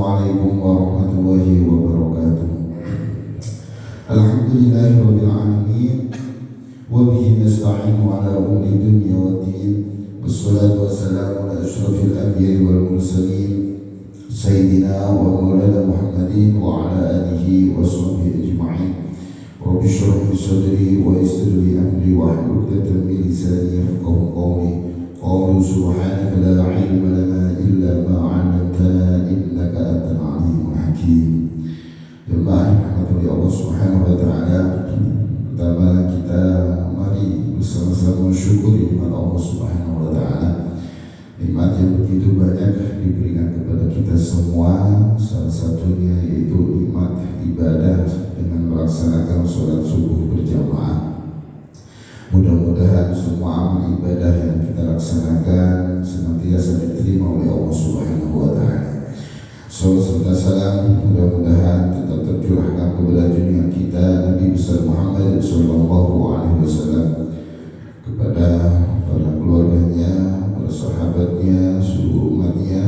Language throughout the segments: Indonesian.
Assalamualaikum warahmatullahi wabarakatuh. Alhamdulillahirabbil alamin wa bihi nasta'inu ala umuri dunya waddin. Wassalatu wassalamu ala asyrafil anbiya'i wal mursalin sayyidina wa maulana Muhammadin wa ala alihi wa sahbihi ajma'in. Rabbi shrah li sadri wa yassir li amri wa hlul 'uqdatam min lisani yafqahu qawli. Qalu subhanaka la 'ilma lana illa ma 'allamtana innaka antal 'alimul hakim. Jemaah rahmati Allah Subhanahu wa taala, pertama kita mari bersama-sama syukuri nikmat Allah Subhanahu wa taala. Nikmat yang begitu banyak diberikan kepada kita semua, salah satunya yaitu nikmat ibadah dengan melaksanakan sholat subuh berjamaah. Mudah-mudahan semua amal ibadah yang kita laksanakan senantiasa diterima oleh Allah Subhanahu wa taala. Salawat serta salam mudah-mudahan tetap tercurahkan kepada junjungan kita Nabi besar Muhammad sallallahu alaihi wasallam, kepada para keluarganya, para sahabatnya, seluruh umatnya.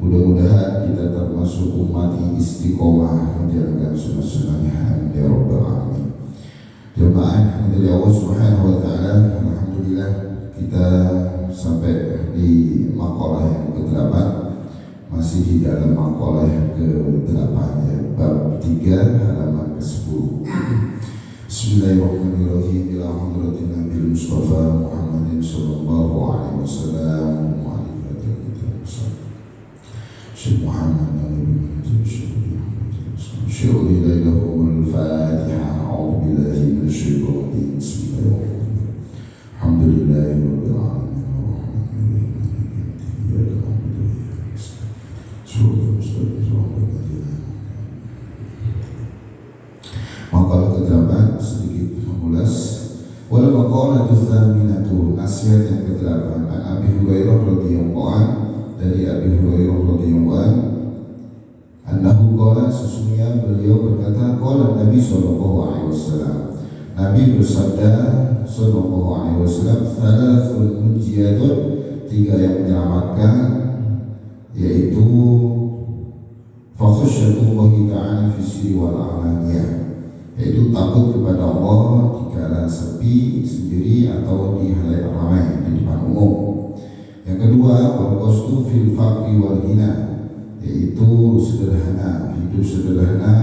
Mudah-mudahan kita termasuk umat yang istiqomah menjalankan sunnah-sunnahnya. Amin ya rabbal alamin. Jemaah dari Allah Subhanahu wa taala, alhamdulillah kita sampai di maqalah yang ke-8, masih di dalam maqalah yang ke-8 ya, bab 3 halaman ke-10. Bismillahirrahmanirrahim. Ila hadratin Nabi Mustafa Muhammadin sallallahu alaihi wasallam wa alihi wasallam. Subhanallah syu'li lailahumul Fatiha. A'udzu billahi minasyaitonir rajim. Bismillahirrahmanirrahim. Alhamdulillahi rabbil alamin. Maqalah ke-8 sedikit mengulas. Wal maqalatu tsaminatu, nasihat yang ke-8, an Abi Hurairah radhiyallahu anhu, dari Abi Hurairah radhiyallahu anhu, annahu qala, sesungguhnya beliau berkata, qala Nabi sallallahu alaihi wasallam, Nabi bersabda sallallahu alaihi wasallam, thalathun munjiyatun, 3 yang menyelamatkan, yaitu fakhasyatullahi ta'ala fi sirri wal alaniyah, yaitu takut kepada Allah di kala sepi sendiri atau di halayak ramai, di depan umum. Yang kedua, wal qasdu fil faqri wal ghina, yaitu sederhana, hidup sederhana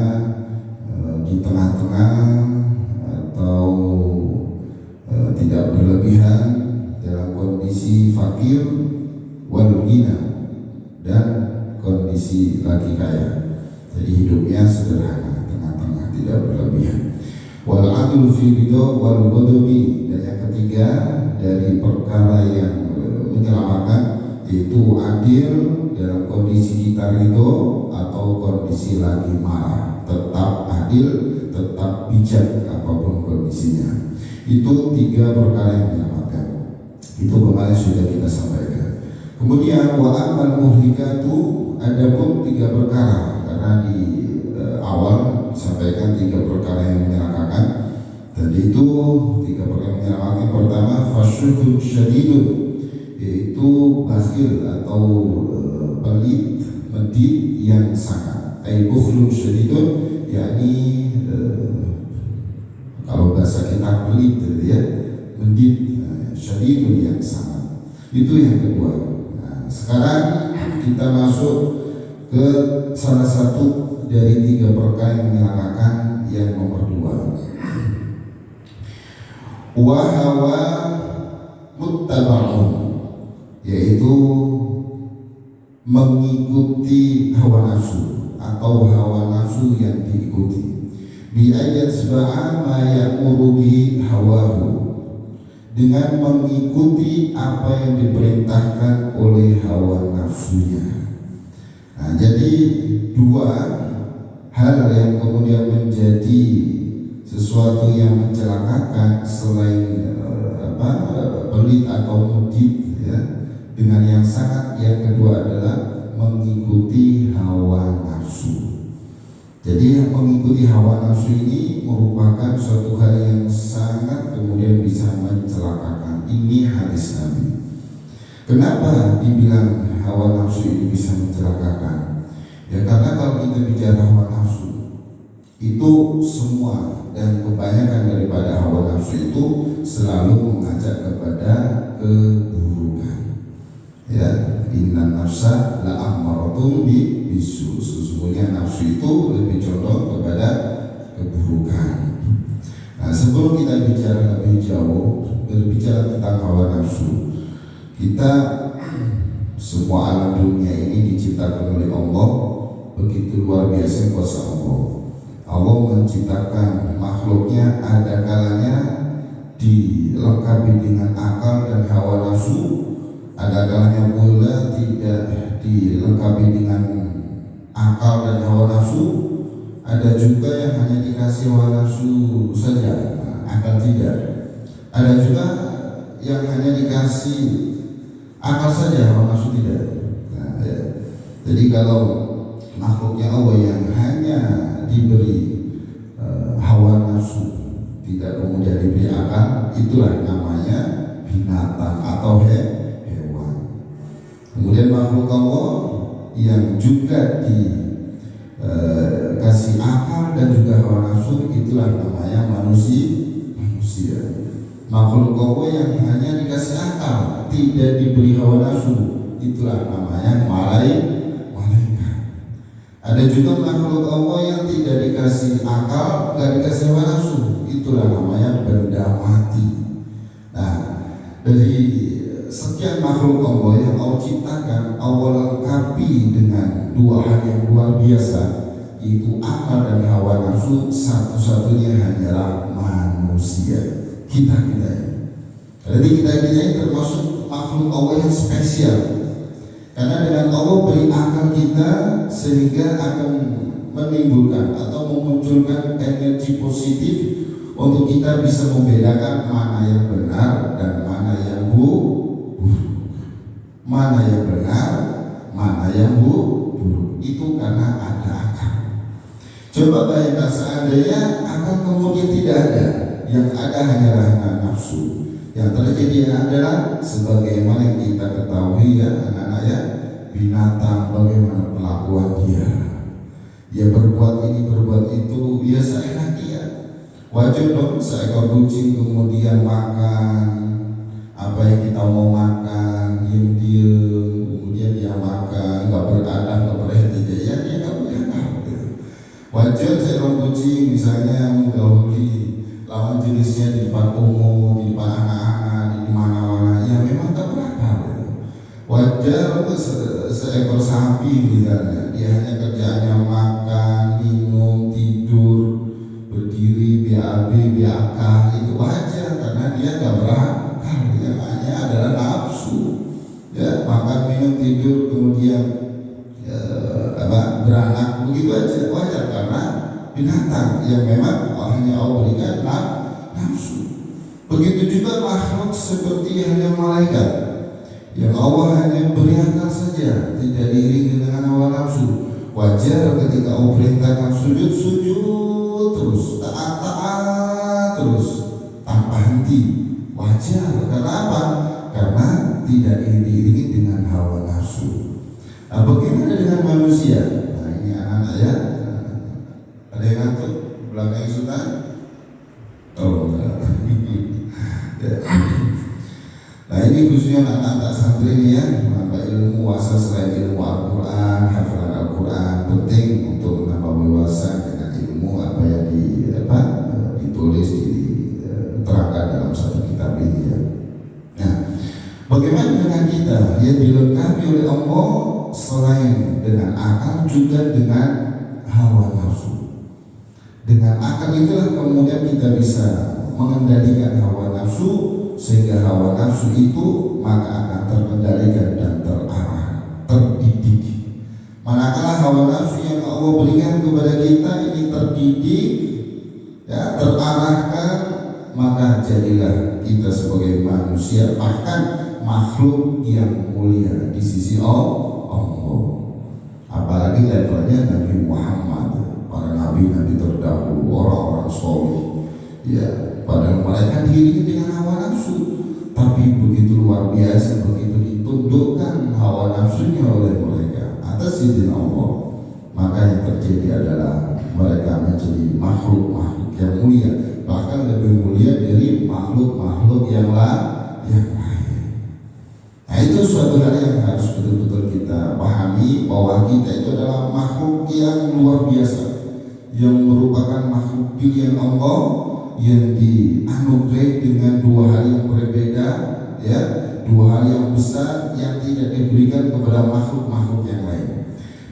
di tengah-tengah atau tidak berlebihan dalam kondisi fakir wal ghina, dan kondisi lagi kaya. Jadi hidupnya sederhana, tengah-tengah, tidak berlebihan. Wal adlu fi ridha wal ghadabi, dan yang ketiga dari perkara yang menyelamatkan, yaitu adil dalam kondisi kita ridho atau kondisi lagi marah. Tetap adil, tetap bijak apapun kondisinya. Itu 3 perkara yang menyelamatkan. Itu kemarin sudah kita sampaikan. Kemudian wa amal muhlikatu, adapun 3 perkara, karena di awal disampaikan 3 perkara yang menyelakakan. Dan itu 3 perkara yang menyelakakan. Pertama, fasyuhun syadidun, yaitu bakhil atau pelit, medit yang sangat. Bukhlun syadidun, yakni kalau bahasa kita pelit gitu ya, medit, syadidun yang sangat. Itu yang kedua. Sekarang kita masuk ke salah satu dari 3 perkara yang menyelakakan, yang nomor 2. Wa hawa muttaba'un, yaitu mengikuti hawa nafsu atau hawa nafsu yang diikuti. Bi ayat seba'a ma ya'muru bi hawahu, dengan mengikuti apa yang diperintahkan oleh hawa nafsunya. Nah, jadi 2 hal yang kemudian menjadi sesuatu yang mencelakakan selain pelit atau medit ya, dengan yang sangat. Yang kedua adalah mengikuti hawa nafsu. Jadi mengikuti hawa nafsu ini merupakan suatu hal yang sangat kemudian bisa mencelakakan. Ini hadis Nabi. Kenapa dibilang hawa nafsu ini bisa mencelakakan? Ya karena kita bicara hawa nafsu, itu semua dan kebanyakan daripada hawa nafsu itu selalu mengajak kepada keburukan. Ya, inna nafsa la ammaratun bisu. Sesungguhnya nafsu itu lebih condong kepada keburukan. Nah, sebelum kita bicara lebih jauh, berbicara tentang hawa nafsu, kita semua alam dunia ini diciptakan oleh Allah. Begitu luar biasa kuasa Allah. Allah menciptakan makhluknya, ada kalanya dilengkapi dengan akal dan hawa nafsu, ada kalanya pula tidak dilengkapi dengan akal dan hawa nafsu, ada juga yang hanya dikasih hawa nafsu saja, akal tidak. Ada juga yang hanya dikasih akal saja, hawa nafsu tidak. Nah, ya. Jadi kalau makhluknya Allah yang hanya diberi hawa nafsu, tidak kemudian diberi akal, itulah namanya binatang atau hewan. Kemudian makhluk Allah yang juga dikasih akal dan juga hawa nafsu, itulah namanya manusia. Makhluk Allah yang hanya dikasih akal, tidak diberi hawa nafsu, itulah namanya malaikat. Ada juga makhluk Allah yang tidak dikasih akal, tidak dikasih hawa nafsu, itulah namanya benda mati. Nah, dari sekian makhluk Allah yang Allah ciptakan, Allah lengkapi dengan dua hal yang luar biasa, yaitu akal dan hawa nafsu. Satu-satunya hanyalah manusia. Kita ini. Jadi kita ini termasuk makhluk Allah yang spesial. Karena dengan Allah beri akal kita sehingga akan menimbulkan atau memunculkan energi positif untuk kita bisa membedakan mana yang benar dan mana yang buruk. Mana yang benar, mana yang buruk. Itu karena ada akal. Coba bayangkan seandainya akal kemudian tidak ada, yang ada hanyalah nafsu. Yang terjadi adalah sebagaimana yang kita ketahui ya anak-anak ya, binatang bagaimana perlakuan dia berbuat ini berbuat itu ya seenak dia. Wajar dong seekor kucing kemudian makan apa yang kita mau makan, diam-diam kemudian dia makan, nggak beradab, nggak beretika, ya dia nggak beradab. Wajar seekor kucing misalnya menggauли lawan jenisnya di depan umum, di depan anak-anak, di mana-mana, ya memang tak berakal. Wajar untuk seekor sapi misalnya, dia hanya kerjaannya makan, minum, tidur, berdiri, BAB, BAK, itu wajar karena dia tak berakal. Yang hanya adalah nafsu, ya makan, minum, tidur, kemudian beranak, begitu aja wajar karena binatang yang memang hanya Allah berikan nafsu. Begitu juga makhluk seperti hanya malaikat yang Allah hanya beri akal saja, tidak diiringi dengan hawa nafsu. Wajar ketika Allah perintahkan sujud terus, taat terus tanpa henti. Wajar, karena apa? Karena tidak diiringi dengan hawa nafsu. Nah, bagaimana dengan manusia? Nah, ini anak-anak ya. Ada yang ngantuk? Belakang Sultan? Oh enggak. Ya. Nah ini khususnya anak-anak santri ini ya, menambah ilmu wawasan selain ilmu Al-Quran, hafalan Al-Quran, penting untuk menambah wawasan dengan ilmu apa yang ditulis diterangkan dalam satu kitab ini ya. Nah, bagaimana dengan kita yang dilengkapi oleh Allah selain dengan akal juga dengan hawa nafsu. Dengan akal itulah kemudian kita bisa mengendalikan hawa nafsu, sehingga hawa nafsu itu maka akan terkendalikan dan terarah, terdidik. Manakala hawa nafsu yang Allah berikan kepada kita ini terdidik, ya, terarahkan, maka jadilah kita sebagai manusia bahkan makhluk yang mulia di sisi Allah. Apalagi levelnya Nabi Muhammad, para nabi-nabi terdahulu, orang-orang soleh, ya, padahal mereka diiringi dengan hawa nafsu, tapi begitu luar biasa, begitu ditundukkan hawa nafsunya oleh mereka atas izin Allah, maka yang terjadi adalah mereka menjadi makhluk-makhluk yang mulia, bahkan lebih mulia dari makhluk-makhluk yang lain. Nah, itu suatu hal yang harus betul-betul kita pahami, bahwa kita itu adalah makhluk yang luar biasa, yang merupakan makhluk pilihan Allah, yang dianugerahi dengan dua hal yang berbeda, ya, dua hal yang besar yang tidak diberikan kepada makhluk-makhluk yang lain.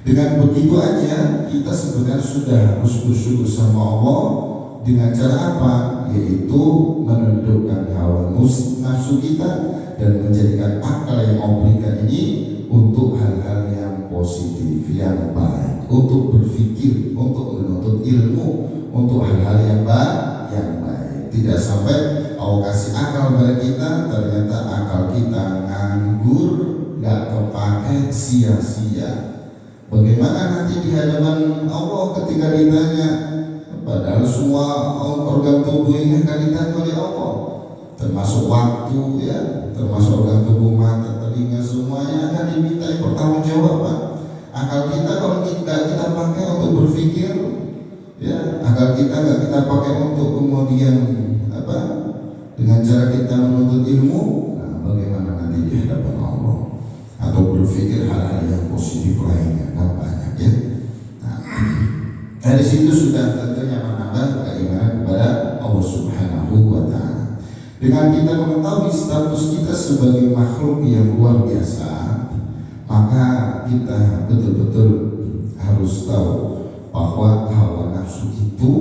Dengan begitu aja kita sebenarnya sudah harus bersyukur sama Allah. Dengan cara apa? Yaitu menundukkan hawa nafsu kita dan menjadikan akal yang Allah berikan ini untuk hal-hal yang positif, yang baik, untuk berpikir, untuk menuntut ilmu, untuk hal-hal yang baik. Tidak sampai Allah kasih akal pada kita, ternyata akal kita nganggur, gak kepake, sia-sia. Bagaimana nanti di hadapan Allah ketika ditanya, padahal semua organ tubuh ini akan ditanya oleh Allah, termasuk waktu, ya, termasuk organ tubuh, mata, telinga, semuanya akan diminta pertanggungjawaban. Akal kita kalau kita pakai untuk berpikir, ya, akal kita nggak kita pakai untuk kemudian apa? Dengan cara kita menuntut ilmu, nah, bagaimana nanti di hadapan Allah? Atau berpikir hal-hal yang positif lainnya, kan banyak, ya. Nah, dari situ sudah tentunya menambah keimanan kepada Allah Subhanahu wa Ta'ala. Dengan kita mengetahui status kita sebagai makhluk yang luar biasa, maka kita betul-betul harus tahu bahwa hawa nafsu itu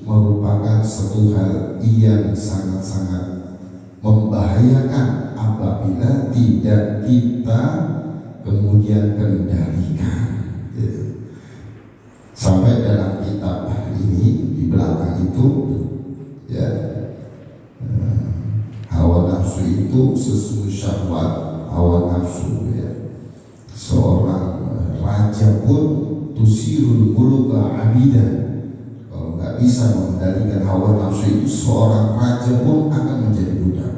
merupakan satu hal yang sangat-sangat membahayakan apabila tidak kita kemudian kendalikan. Sampai dalam kitab ini di belakang itu, ya, hawa nafsu itu sesungguhnya syahwat, hawa nafsu, ya. Seorang raja pun tusirul muluka abidan. Kalau nggak bisa mengendalikan hawa nafsu itu, seorang raja pun akan menjadi budak.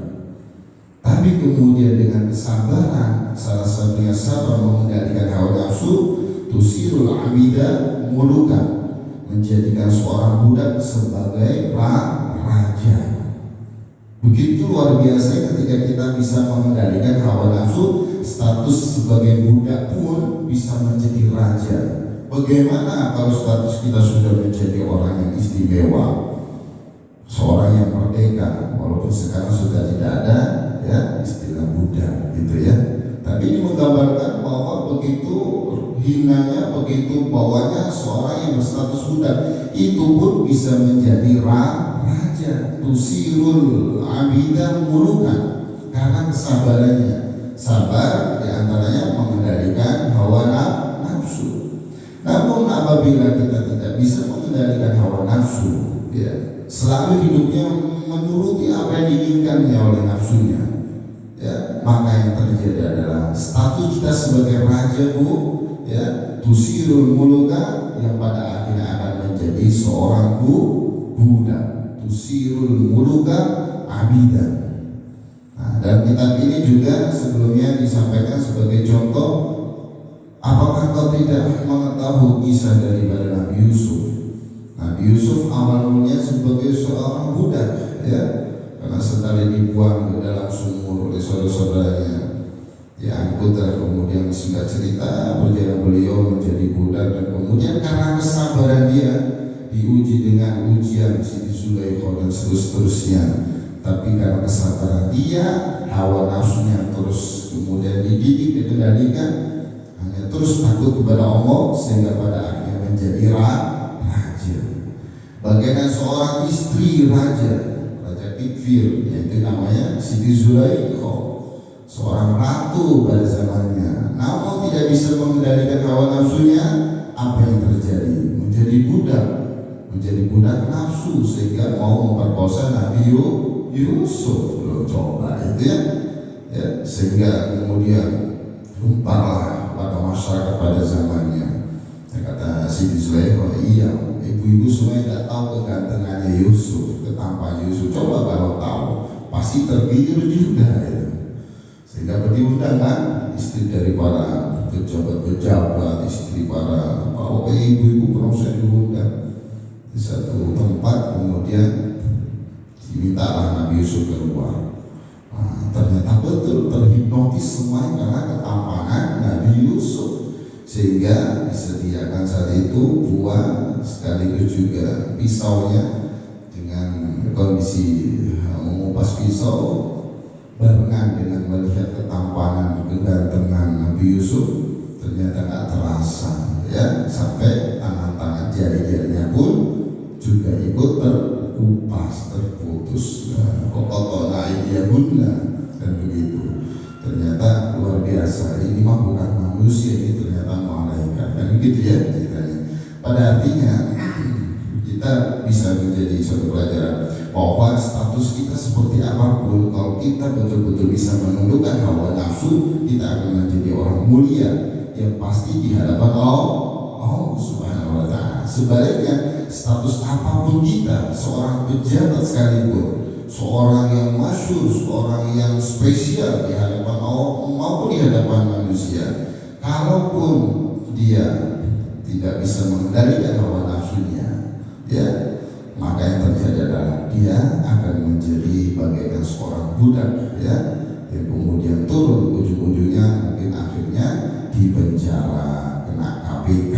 Tapi kemudian dengan kesabaran, salah satunya sabar mengendalikan hawa nafsu, tusirul abida mulukan, menjadikan seorang budak sebagai raja. Begitu luar biasa ketika kita bisa mengendalikan hawa nafsu, status sebagai budak pun bisa menjadi raja. Bagaimana kalau status kita sudah menjadi orang yang istimewa, seorang yang merdeka, walaupun sekarang sudah tidak ada, ya, istilah budak, gitu, ya. Tapi ini menggambarkan bahwa begitu hinanya, begitu bawahnya seorang yang berstatus budak, itu pun bisa menjadi raja. Tusirul abidah mulukan, karena kesabarannya. Sabar diantaranya mengendalikan hawa nafsu. Namun apabila kita tidak bisa mengendalikan hawa nafsu, ya, selalu hidupnya menuruti apa yang diinginkannya oleh nafsunya, ya, maka yang terjadi adalah status kita sebagai raja, ya, tusirul muluka, yang pada akhirnya akan menjadi seorang budak. Tusirul muluka abidan. Nah, dan kitab ini juga sebelumnya disampaikan sebagai contoh. Apakah kau tidak mengetahui kisah daripada Nabi Yusuf? Nabi Yusuf awal mulanya sebagai seorang budak, ya, karena setelah dibuang ke dalam sumur oleh saudara-saudaranya, diangkut, dan kemudian singkat cerita berjalan beliau menjadi budak, dan kemudian karena kesabaran dia diuji dengan ujian Siti Zulaikha dan seterusnya. Tapi karena kesabaran dia, hawa nafsunya terus kemudian dididik, dikendalikan, hanya terus takut kepada Allah, sehingga pada akhirnya menjadi raja. Bagaimana seorang istri raja Tikfir, yaitu namanya Siti Zulaikha, seorang ratu pada zamannya, namun tidak bisa mengendalikan hawa nafsunya. Apa yang terjadi? Menjadi budak nafsu, sehingga mau memperkosa Nabi Yusuf. Loh, coba itu, ya, sehingga kemudian gemparlah pada masyarakat pada zamannya. Kata Siti Zulaikha, iya, ibu-ibu semua tidak tahu kegantengannya Yusuf, ketampanan Yusuf. Coba kalau tahu, pasti tergiur juga, itu. Sehingga diundang kan istri dari para pejabat-pejabat, istri para ibu-ibu perusahaan diundang di satu tempat, kemudian dimintalah Nabi Yusuf keluar. Ternyata betul terhipnotis semuanya karena ketampanan Nabi Yusuf, sehingga disediakan saat itu buah sekaligus juga pisaunya. Dengan kondisi mengupas pisau barengan dengan melihat ketampanan kegantengan Nabi Yusuf, ternyata tak terasa ya, sampai tangan-tangan jari-jarinya pun juga ikut terkupas, terputus. Kokotona dia bunda dan begitu. Ternyata luar biasa, ini mah bukan manusia, ini ternyata malaikat, kan begitu ya ceritanya. Pada artinya kita bisa menjadi suatu pelajaran bahwa status kita seperti apapun, kalau kita betul-betul bisa menundukkan hawa nafsu, kita akan menjadi orang mulia yang pasti di hadapan Allah Subhanahu wa Ta'ala. Sebaliknya, status apapun kita, seorang pejabat sekalipun, seorang yang masyhur, seorang yang spesial di hadapan Allah maupun di hadapan manusia, kalaupun dia tidak bisa mengendalikan hawa nafsunya, ya, maka yang terjadi adalah dia akan menjadi bagaikan seorang budak, ya, yang kemudian turun ujung-ujungnya mungkin akhirnya di penjara, kena KPK,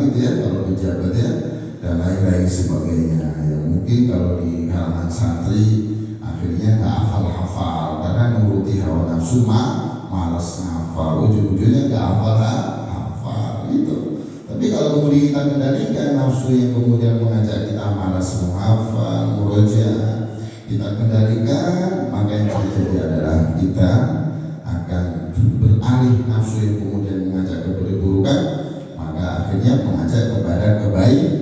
gitu ya, kalau pejabat ya, dan lain-lain sebagainya. Yang mungkin kalau di kalangan santri akhirnya nggak hafal-hafal karena nuruti hawa nafsu, malas ngafal, ujung-ujungnya nggak hafal gitu. Tapi kalau kemudian kita kendalikan nafsu yang kemudian mengajak kita malas menghafal, murojaah, kita kendalikan, maka yang terjadi adalah kita akan beralih nafsu yang kemudian mengajak kepada keburukan, maka akhirnya mengajak kepada kebaikan.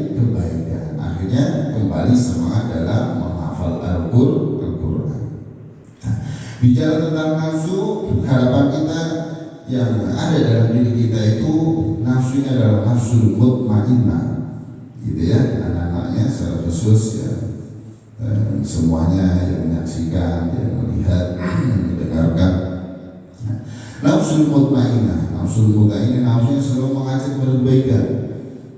Akhirnya kembali semangat dalam menghafal Al-Quran. Nah, bicara tentang nafsu, harapan kita yang ada dalam diri kita itu nafsunya adalah nafsu mutmainnah, gitu ya, anak-anaknya secara khusus ya, dan semuanya yang menyaksikan, yang melihat, yang mendengarkan. Nafsu mutmainnah, nafsu yang selalu mengajak kepada kebaikan.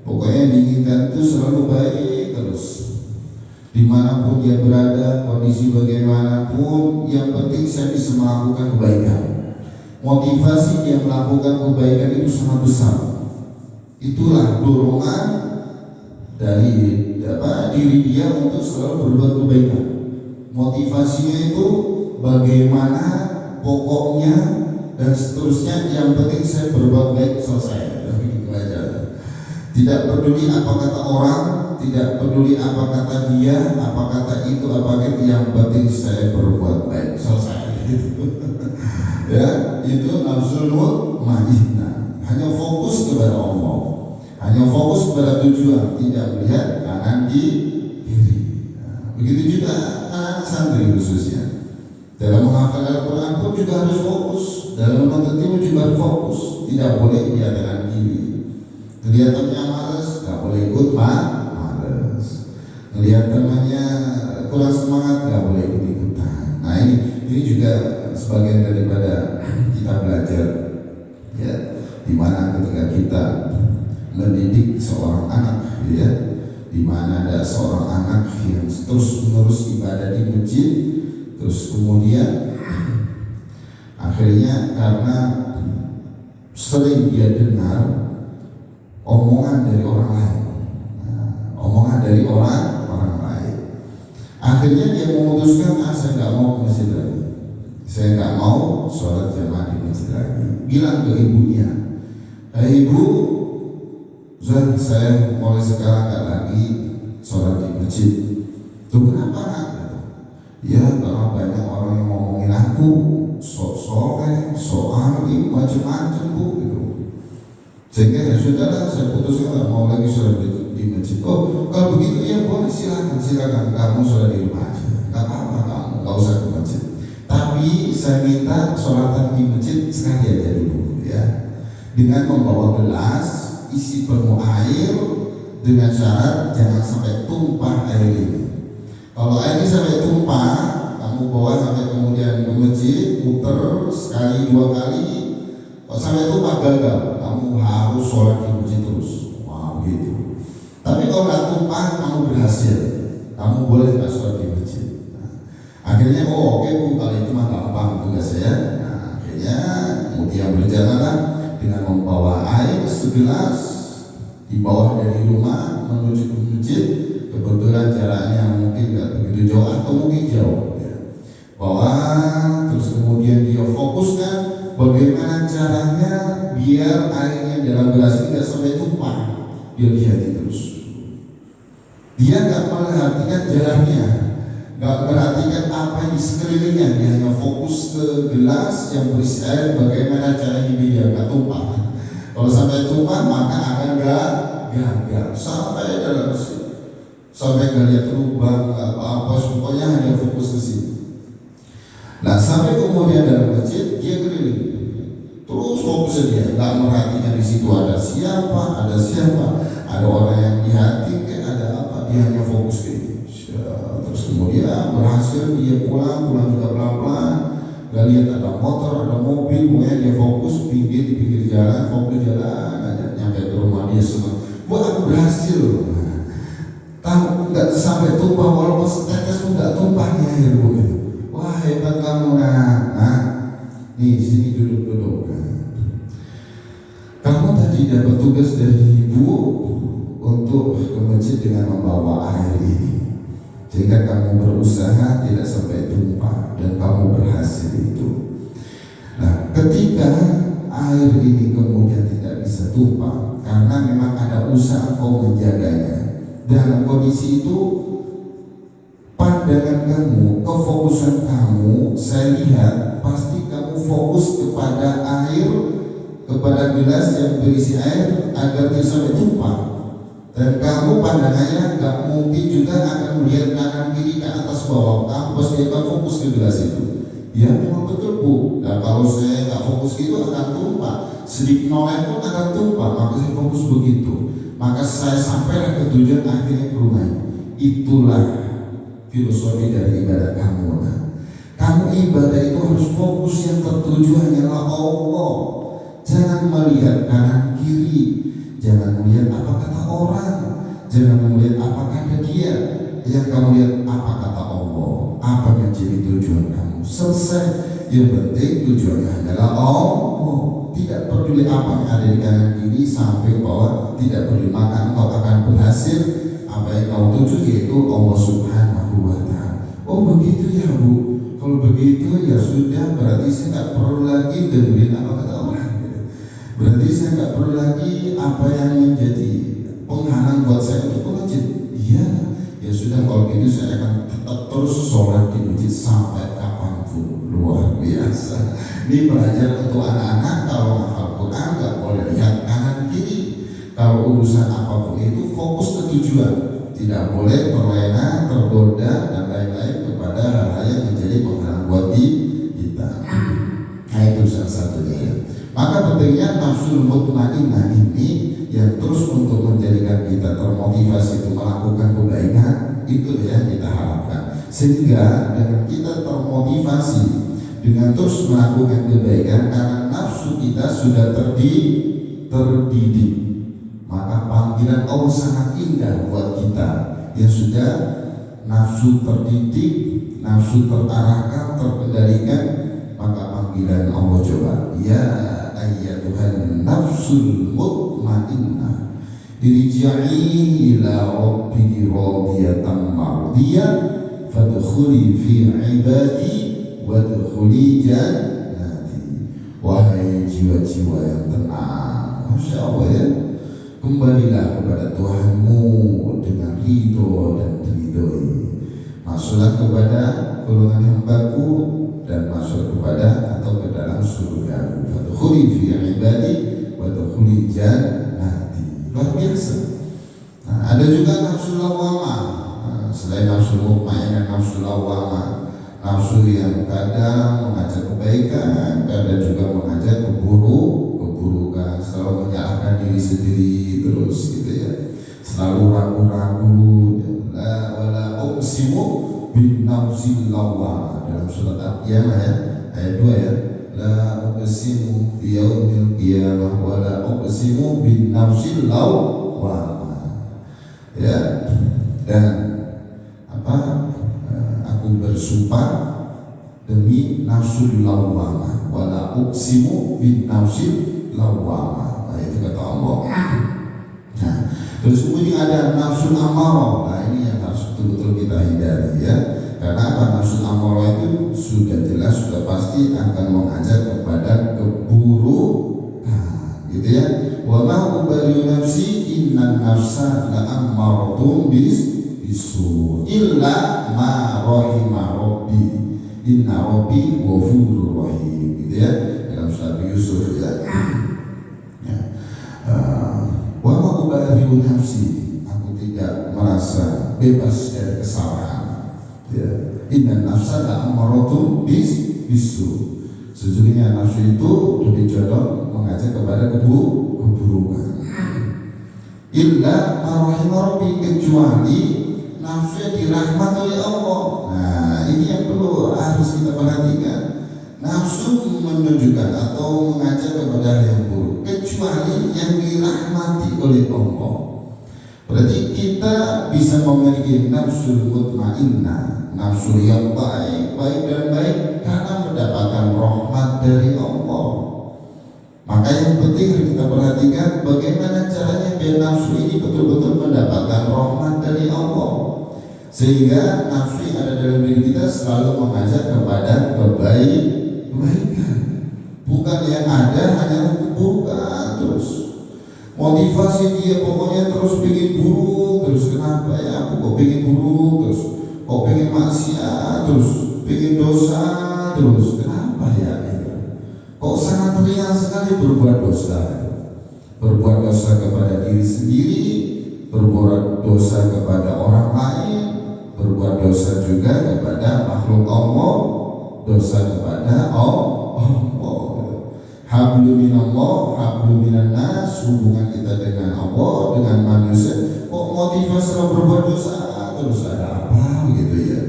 Pokoknya yang diinginkan itu selalu baik terus. Dimanapun dia berada, kondisi bagaimanapun, yang penting saya bisa melakukan kebaikan. Motivasi dia melakukan kebaikan itu sangat besar. Itulah dorongan dari diri dia untuk selalu berbuat kebaikan. Motivasinya itu bagaimana, pokoknya dan seterusnya, yang penting saya berbuat baik, selesai. Begitu aja. Tidak peduli apa kata orang, tidak peduli apa kata dia, apa kata itu, apa kata, yang penting saya berbuat baik, selesai. Ya, itu nafsul mutmainnah. Hanya fokus kepada Allah, hanya fokus kepada tujuan, tidak melihat kanan kiri. Nah, begitu juga anak santri khususnya. Dalam menghafal Al-Quran pun juga harus fokus, dalam menuntut ilmu juga harus fokus, tidak boleh lihat kanan kiri. Kelihatannya malas, nggak boleh ikut malas. Melihat temannya kurang semangat, nggak boleh ikut-ikutan. Nah ini juga sebagian daripada kita belajar, ya, dimana ketika kita mendidik seorang anak, ya, dimana ada seorang anak yang terus-menerus ibadah di masjid, terus kemudian akhirnya karena sering dia dengar omongan dari orang lain, omongan dari orang lain, akhirnya dia memutuskan, saya nggak mau ke masjid lagi, saya nggak mau sholat jamaah di masjid lagi. Bilang ke ibunya, ibu, saya mulai sekarang nggak lagi sholat di masjid. Tuh kenapa nak? Ya karena banyak orang yang ngomongin aku sok soleh, sok alim, macam-macam bu, gitu. Sehingga ya sudahlah, saya putuskan nggak mau lagi sholat di masjid. Oh kalau begitu ya boleh, silakan kamu sholat di rumah aja, nggak apa-apa, kamu nggak usah ke masjid. Tapi saya minta sholatan di masjid sekali aja dulu, ya, dengan membawa gelas isi penuh air dengan syarat jangan sampai tumpah air ini. Kalau air ini sampai tumpah, kamu bawa sampai kemudian ke masjid, muter sekali dua kali, kalau sampai tumpah gagal, kamu harus sholat di masjid terus. Wah begitu. Tapi kalau nggak tumpah, kamu berhasil. Kamu boleh nggak sholat di masjid. Akhirnya oke Bu, kalau itu mah gampang tugas saya. Akhirnya kemudian berjalanlah dengan membawa air segelas, dibawa dari rumah menuju ke masjid. Kebetulan jaraknya mungkin nggak begitu jauh atau mungkin jauh ya. Bawa, terus kemudian dia fokuskan bagaimana caranya biar airnya dalam gelas ini tidak sampai tumpah. Dia lihat terus. Dia nggak memperhatikan jalannya, nggak perhatikan apa yang di sekelilingnya. Dia hanya fokus ke gelas yang berisi air, bagaimana caranya biar nggak tumpah. Kalau sampai tumpah maka akan gagal sampai dalam masjid. Sampai nggak lihat lubang apa, pokoknya hanya fokus ke sini. Nah sampai kemudian dalam masjid dia keliling, terus fokus dia, nggak merhatikan di situ ada siapa, ada orang yang dihati, ada apa, dia hanya fokus ke itu. Terus kemudian berhasil dia pulang juga pelan-pelan, nggak lihat ada motor, ada mobil, pokoknya dia fokus di pinggir jalan, fokus jalan aja nyampe ke rumah dia semua. Buat aku berhasil. Tahu nggak sampai tumpah, walaupun setetes pun nggak tumpahnya ya begitu. Wah hebat kamu nah nih sini duduk. Kamu tadi dapat tugas dari ibu untuk ke masjid dengan membawa air ini, sehingga kamu berusaha tidak sampai tumpah dan kamu berhasil itu. Nah ketika air ini kemudian tidak bisa tumpah karena memang ada usaha kau menjaganya. Dalam kondisi itu pandangan kamu, kefokusan kamu, saya lihat pasti kamu fokus kepada air, kepada gelas yang berisi air agar tidak sampai tumpah. Dan kamu pandangannya nggak mungkin juga akan melihat kanan kiri ke atas bawah. Kamu pasti akan fokus ke gelas itu. Ya memang betul Bu. Nah kalau saya nggak fokus itu akan tumpah. Sedikit nolak pun akan tumpah. Maka saya fokus begitu. Maka saya sampaikan ke tujuan akhirnya ke rumah. Itulah filosofi dari ibadah kamu. Nah, kamu ibadah itu harus fokus yang tertuju hanyalah Allah. Jangan melihat kanan kiri, jangan melihat apa kata orang, jangan melihat apa kata dia. Yang kamu lihat apa kata Allah, apa yang jadi tujuan kamu. Selesai. Yang penting tujuannya adalah Allah. Tidak peduli apa yang ada di kanan kiri sampai bawah, tidak peduli, maka engkau akan berhasil apa yang kau tuju, yaitu Allah Subhanahu wa Ta'ala. Oh begitu ya Bu. Kalau begitu ya sudah, berarti saya tak perlu lagi dengerin apa kata orang. Berarti saya tak perlu lagi apa yang menjadi penghalang buat saya untuk ke masjid. Iya, ya sudah kalau gitu saya akan tetap terus sholat di masjid sampai kapanpun. Luar biasa. Ini belajar untuk anak-anak. Kalau hafal Quran nggak boleh lihat kanan kiri. Kalau urusan apapun itu fokus ke tujuan. Tidak boleh terlena, tergoda dan lain-lain kepada hal-hal yang menjadi penghalang buat kita. Nah itu salah satunya ya. Maka pentingnya nafsul mutmainnah ini yang terus untuk menjadikan kita termotivasi untuk melakukan kebaikan, itu ya kita harapkan. Sehingga dengan kita termotivasi dengan terus melakukan kebaikan karena nafsu kita sudah terdidik, maka panggilan Allah sangat indah buat kita yang sudah nafsu terdidik, nafsu terarahkan, terkendalikan. Maka panggilan Allah coba, ya ayyatuhan nafsul mutmainnah irji'i ila rabbiki radiyatan mardiyah fadkhuli fi ibadi wadkhuli jannati. Wahai jiwa-jiwa yang tenang, Masya Allah ya, kembalilah kepada Tuhanmu dengan ridho dan diridhoi. Masuklah kepada golongan hambaku dan masuk kepada atau ke dalam surga. Fadkhuli fi ibadi wadkhuli jannati. Luar biasa. Nah, ada juga nafsu lawamah. Selain nafsu mutmainnah, nafsu lawamah, nafsu yang kadang mengajak kebaikan, kadang juga mengajak keburukan, selalu menyalahkan diri sendiri terus gitu ya, selalu ragu-ragu. Wala uqsimu bin nafsil lawamah, dalam surat Al-Qiyamah ya, ayat 2 ya. la uqsimu biyaumil qiyamah wa la uqsimu bin nafsil lawwamah. Ya, dan aku bersumpah demi nafsul lawwamah, wa la uqsimu bin nafsil lawwamah. Nah, itu kata Allah. Nah, terus kemudian ada nafsul amarah. Nah, ini yang harus betul-betul kita hindari ya. Karena apa? Nafsul amarah itu sudah jelas, sudah pasti akan mengajak kepada keburukan, gitu ya. Wa ma ubali nafsi innan nafsa la ammaratun bisu illa ma rahima rabbi inna rabbi ghafurur rahim, gitu ya. Dalam surat Yusuf ya. Wa ma ubali nafsi, aku tidak merasa bebas dari kesalahan. Ya, inna nafsa la'amaratun bisu. Sesungguhnya nafsu itu lebih condong mengajak kepada keburukan. Illa marahimah, kecuali nafsu yang dirahmati oleh Allah. Nah, ini yang perlu harus kita perhatikan. Nafsu menunjukkan atau mengajak kepada hal yang buruk, kecuali yang dirahmati oleh Allah. Berarti kita bisa memiliki nafsu mutmainnah, nafsu yang baik dan baik karena mendapatkan rahmat dari Allah. Maka yang penting harus kita perhatikan bagaimana caranya biar nafsu ini betul-betul mendapatkan rahmat dari Allah, sehingga nafsu yang ada dalam diri kita selalu mengajak kepada kebaikan, bukan yang ada hanya keburukan terus. Motivasi dia pokoknya terus pengen buruk terus. Kenapa ya aku kok pengen buruk terus, kok pengen maksiat terus, pengen dosa terus? Kenapa ya itu? Kok sangat ringan sekali berbuat dosa, berbuat dosa kepada diri sendiri, berbuat dosa kepada orang lain, berbuat dosa juga kepada makhluk Allah, dosa kepada Allah. Hablu minallah, hablu minan nas, hubungan kita dengan Allah, dengan manusia. Kok motivasi berbuat dosa terus, ada apa gitu ya?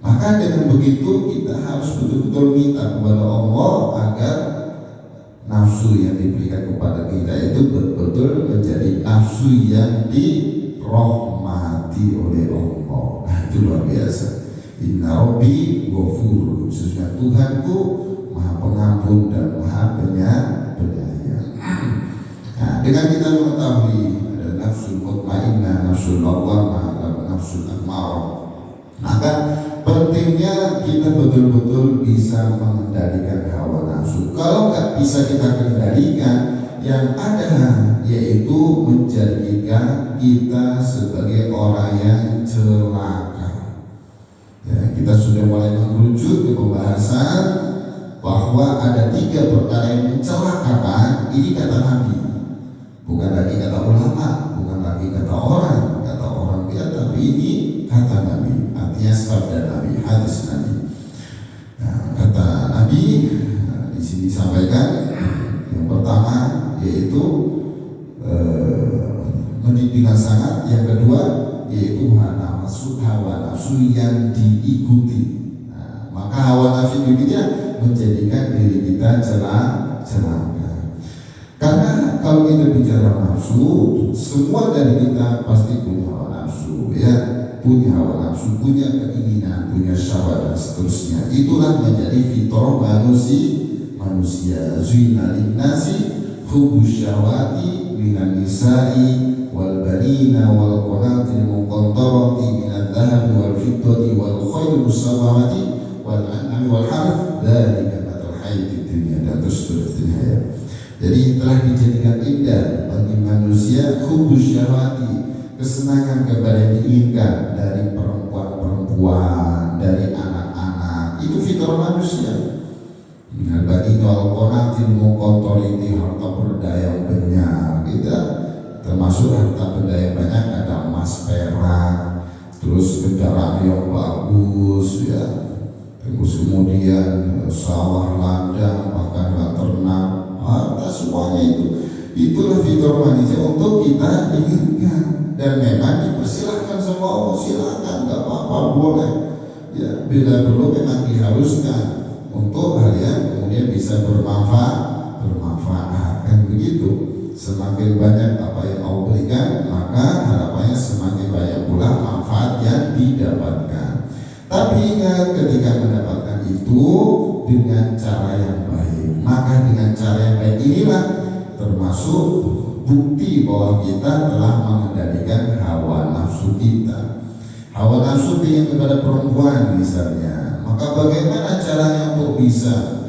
Maka dengan begitu kita harus betul-betul minta kepada Allah agar nafsu yang diberikan kepada kita itu betul-betul menjadi nafsu yang dirahmati oleh Allah. Nah, itu luar biasa. Inna rabbi ghafur, sesungguhnya Tuhanku Maha Pengampun dan Maha Penyayang. Nah, dengan kita mengetahui ada nafsul mutmainnah, nafsul lawwamah, dan nafsul amarah, maka pentingnya kita betul-betul bisa mengendalikan hawa nafsu. Kalau nggak bisa kita kendalikan, yang ada yaitu menjadikan kita sebagai orang yang celaka. Ya, kita sudah mulai mengerucut ke pembahasan bahwa ada 3 perkara yang mencelakakan. Ini kata Nabi, bukan lagi kata ulama, bukan lagi kata orang dia, tapi ini kata Nabi, artinya sabda Nabi, hadis Nabi. Nah, kata Nabi di sini sampaikan yang pertama yaitu mendidik dengan sangat, yang kedua yaitu hawa nafsu yang diikuti. Nah, maka hawa nafsu diikutinya menjadikan diri kita celaka. Karena kalau kita bicara nafsu, semua dari kita pasti punya hawa nafsu, ya, punya hawa nafsu, punya keinginan, punya syahwat dan seterusnya. Itulah menjadi fitrah manusia. Zuina linnasi hubbus syahwati minan nisa'i wal banina wal qanatil muqantarati minadh dhahabi wal fiddati wal khayli musawwamati wal an'ami wal harth dari matal hayatid dunya, dan seterusnya ya. Jadi telah dijadikan indah bagi manusia hubbus syahwati, kesenangan kepada yang diinginkan dari perempuan-perempuan, dari anak-anak. Itu fitrah manusia. Bagi wal qanatil muqantarati, harta benda yang banyak. Kita termasuk harta benda yang banyak, ada emas, perak, terus kendaraan yang bagus ya. Terus kemudian sawah ladang, bahkan ternak, harta semuanya itulah fitrah manusia untuk kita inginkan, dan memang dipersilahkan sama Allah, silakan, nggak apa-apa, boleh ya, bila perlu memang diharuskan untuk hal yang kemudian bisa bermanfaat kan begitu. Semakin banyak apa yang Allah berikan, maka harapannya semakin banyak pula manfaat yang didapatkan. Tapi ingat, ketika mendapatkan itu dengan cara yang baik, maka dengan cara yang baik inilah termasuk bukti bahwa kita telah mengendalikan hawa nafsu kita. Hawa nafsu ingin kepada perempuan misalnya, maka bagaimana caranya untuk bisa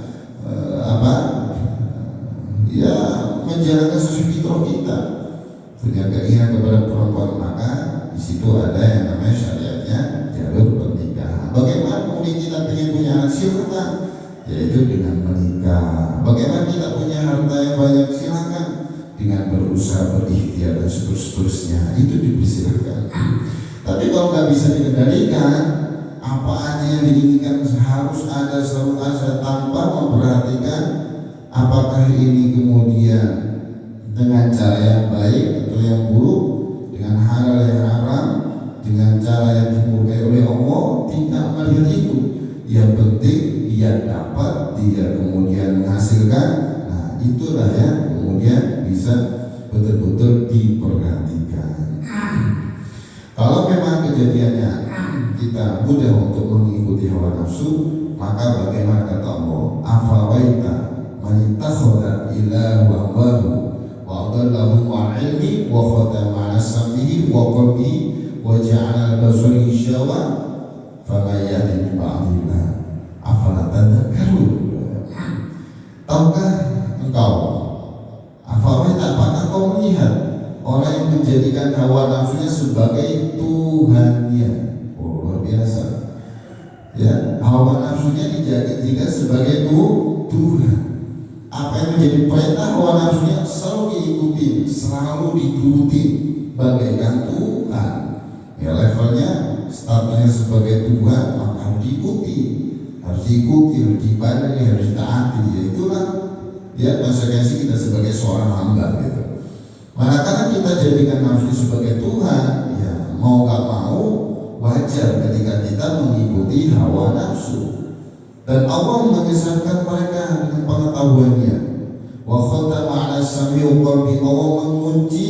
menjalankan sesuai fitrah kita, punya keinginan kepada perempuan, maka di situ ada yang namanya syariatnya jalur pernikahan. Bagaimana kemudian kita ingin punya anak, silakan, yaitu dengan menikah. Bagaimana kita punya harta yang banyak, silakan, dengan berusaha, berikhtiar dan seterusnya, itu dipersilakan. Tapi kalau nggak bisa dikendalikan, apa aja yang diinginkan harus ada, selalu ada, tanpa memperhatikan apakah ini kemudian dengan cara yang baik atau yang buruk, dengan halal yang haram, dengan cara yang dimurkai oleh Allah, tidak melihat itu. Yang penting dia dapat, dia kemudian menghasilkan. Nah, itulah yang kemudian bisa betul-betul diperhatikan. Kalau memang kejadiannya kita mudah untuk mengikuti hawa nafsu, maka bagaimana kata Allah, afawaita man ittakhadha ilaha wahu wa adallahu an ilmi wa khatama ala sam'ihi wa qalbihi wa ja'ala al-basari syawa fama yahdi min ba'dillah afala tadhakkarun. Tahukah engkau, afawaita, apakah kau melihat orang yang menjadikan hawa nafsunya sebagai Tuhannya? Oh, luar biasa ya, hawa nafsunya dijadikan sebagai Tuhan. Apa yang menjadi perintah hawa nafsunya selalu diikuti, selalu dituruti bagaikan Tuhan. Ya, levelnya statusnya sebagai Tuhan, maka harus diikuti, harus diibadahi, harus ditaati. Ya, itulah ya konsekuensi kita sebagai seorang hamba gitu. Manakala kita jadikan nafsu sebagai Tuhan, ya mau gak mau wajar ketika kita mengikuti hawa nafsu. Dan Allah mengisahkan mereka dengan pengetahuannya. Wa khatama 'ala sam'i wa qalbi, Allah mengunci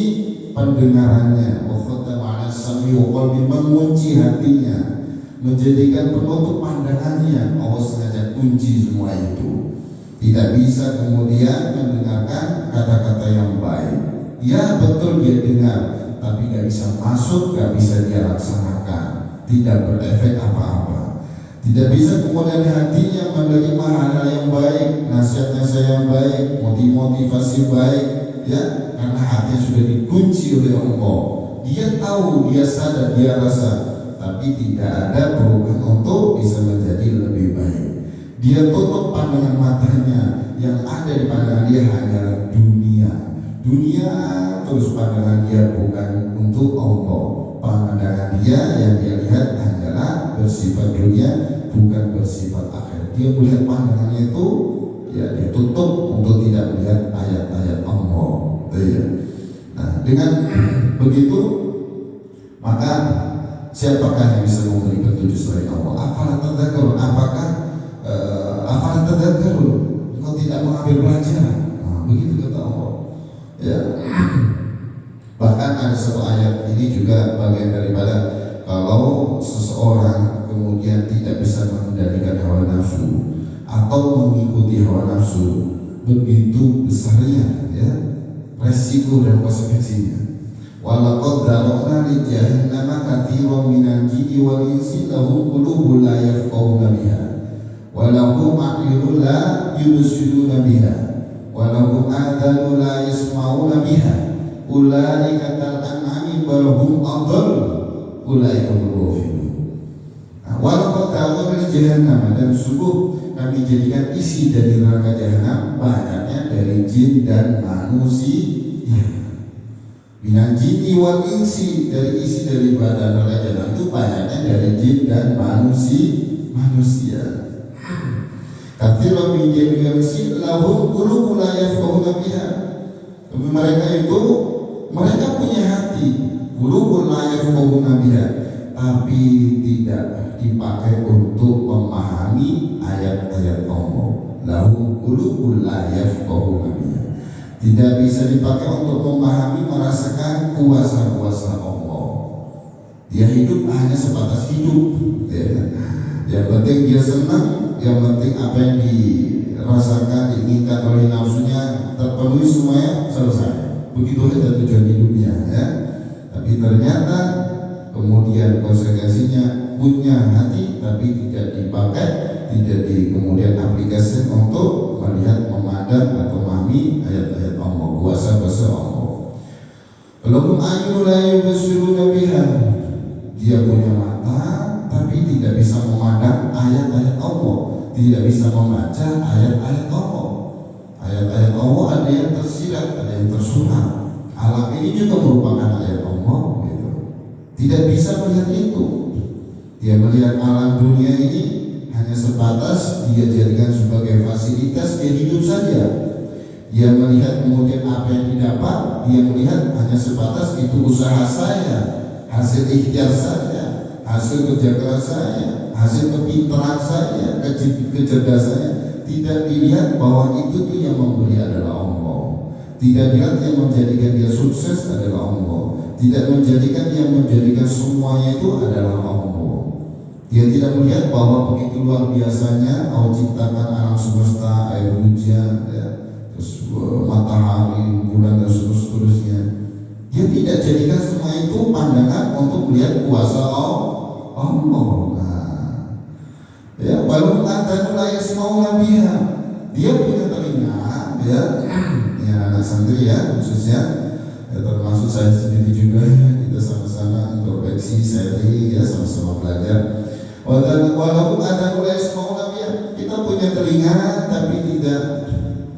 pendengarannya. Wa khatama 'ala sam'i wa qalbi, mengunci hatinya, menjadikan penutup pandangannya. Allah sengaja kunci semua itu. Tidak bisa kemudian mendengarkan kata-kata yang baik. Ya betul dia dengar, tapi gak bisa masuk, gak bisa dia laksanakan, tidak berefek apa-apa. Tidak bisa kemudian hatinya menerima hal-hal yang baik, nasihat-nasihat yang baik, motivasi baik, ya, karena hatinya sudah dikunci oleh Allah. Dia tahu, dia sadar, dia rasa, tapi tidak ada perubahan untuk bisa menjadi lebih baik. Dia tutup pandangan matanya, yang ada di pandangan dia hanyalah dunia. Dunia terus pandangan dia bukan untuk Allah. Pandangan dia yang dia lihat hanyalah bersifat dunia, bukan bersifat akhirat. Dia melihat pandangannya itu, ya dia tutup untuk tidak melihat ayat-ayat Allah. Ya. Nah, dengan begitu maka siapakah yang bisa memberi petunjuk selain Allah? Afalat tadzakarun, afalat tadzakarun, engkau tidak mengambil pelajaran. Nah, begitu kata Allah. Ya. Bahkan ada satu ayat ini juga bagian daripada kalau seseorang kemudian tidak bisa mengendalikan hawa nafsu atau mengikuti hawa nafsu, begitu besarnya ya resiko dan konsekuensinya. Walaqad dzara'na li jahannama katsiran minal jinni wal insi lahum qulubun la yafqahuna biha wa lahum a'yunun la yubsiruna biha wa lahum adhanun la yasma'una biha ulaika kal an'ami bal hum adall ulaika hum ghafilun. Walaqad dzara'na li jahannama, dan sungguh kami jadikan isi dari neraka jahanam banyaknya dari jin dan manusia. Minal jinni wal insi, dari isi dari badan neraka jahanam itu banyaknya dari jin dan manusia. Katsiran min jinni wal insi lahum qulubun la yafqahuna biha. Mereka punya hati, qulubun la yafqahuna biha, tapi tidak dipakai untuk memahami ayat-ayat Allah. lahum qulubun la yafqahuna biha. Tidak bisa dipakai untuk memahami, merasakan kuasa-kuasa Allah. Dia hidup hanya sebatas hidup, ya. Yang penting dia senang, yang penting apa yang dirasakan, diinginkan oleh nafsunya terpenuhi, semuanya selesai. Begitu saja tujuan hidupnya, ya. Tapi ternyata kemudian konsekuensinya punya hati tapi tidak dipakai, tidak kemudian aplikasi untuk melihat, memandang atau memahami ayat-ayat Allah, kuasa-kuasa Allah. Lahum a'yunun la yubsiruna biha. Dia punya mata tapi tidak bisa memandang ayat-ayat Allah, tidak bisa membaca ayat-ayat Allah. Ayat-ayat Allah ada yang tersirat, ada yang tersurat. Alam ini juga merupakan ayat Allah, gitu. Tidak bisa melihat itu. Dia melihat alam dunia ini hanya sebatas dia jadikan sebagai fasilitas dia hidup saja. Dia melihat kemudian apa yang didapat, dia melihat hanya sebatas itu usaha saya, hasil ikhtiar saya, hasil kerja keras saya, hasil kepintaran saya, kecerdasannya. Tidak dilihat bahwa itu tuh yang memberi adalah Allah. Tidak dilihat yang menjadikan dia sukses adalah Allah. Tidak menjadikan yang menjadikan semuanya itu adalah Allah. Dia tidak melihat bahwa begitu luar biasanya Allah ciptakan alam semesta, air hujan, ya, terus matahari, bulan dan seterusnya. Dia tidak jadikan semua itu pandangan untuk melihat kuasa Allah. Ya, walaupun antanu la yasmauna biha. Dia punya telinga, ya, anak santri ya khususnya, ya, termasuk saya sendiri juga, kita sama-sama introspeksi, sharing, ya, sama-sama belajar. Walaupun antanu la yasmauna biha, kita punya telinga tapi tidak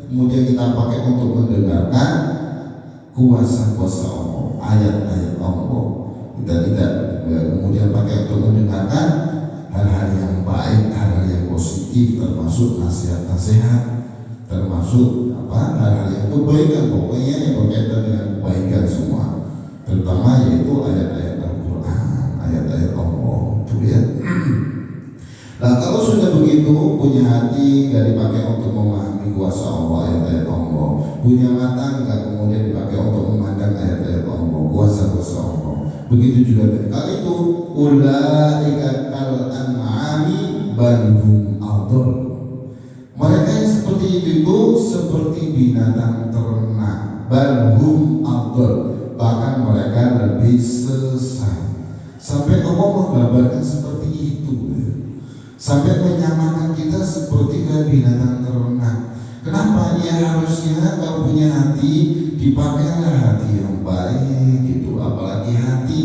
kemudian kita pakai untuk mendengarkan kuasa-kuasa Allah, ayat-ayat Allah. Kita tidak, ya, kemudian pakai untuk mendengarkan hal-hal yang baik, hal-hal yang positif, termasuk nasihat-nasihat, termasuk hal-hal yang kebaikan, pokoknya yang berkaitan dengan kebaikan semua, terutama yaitu ayat-ayat Al-Quran, ayat-ayat Allah, itu ya. Nah, kalau sudah begitu, punya hati gak dipakai untuk memahami kuasa Allah, ayat-ayat Allah, punya mata gak kemudian dipakai untuk memandang ayat-ayat Allah, kuasa-kuasa Allah. Begitu juga kali itu, ulaika kal an'ami bal hum adall. Mereka yang seperti itu seperti binatang ternak, bal hum adall, bahkan mereka lebih sesat. Sampai Allah menggambarkan seperti itu, sampai menyamakan kita seperti kayak binatang ternak. Kenapa? Ya harusnya kalau punya hati dipakailah hati yang baik gitu. Apalagi hati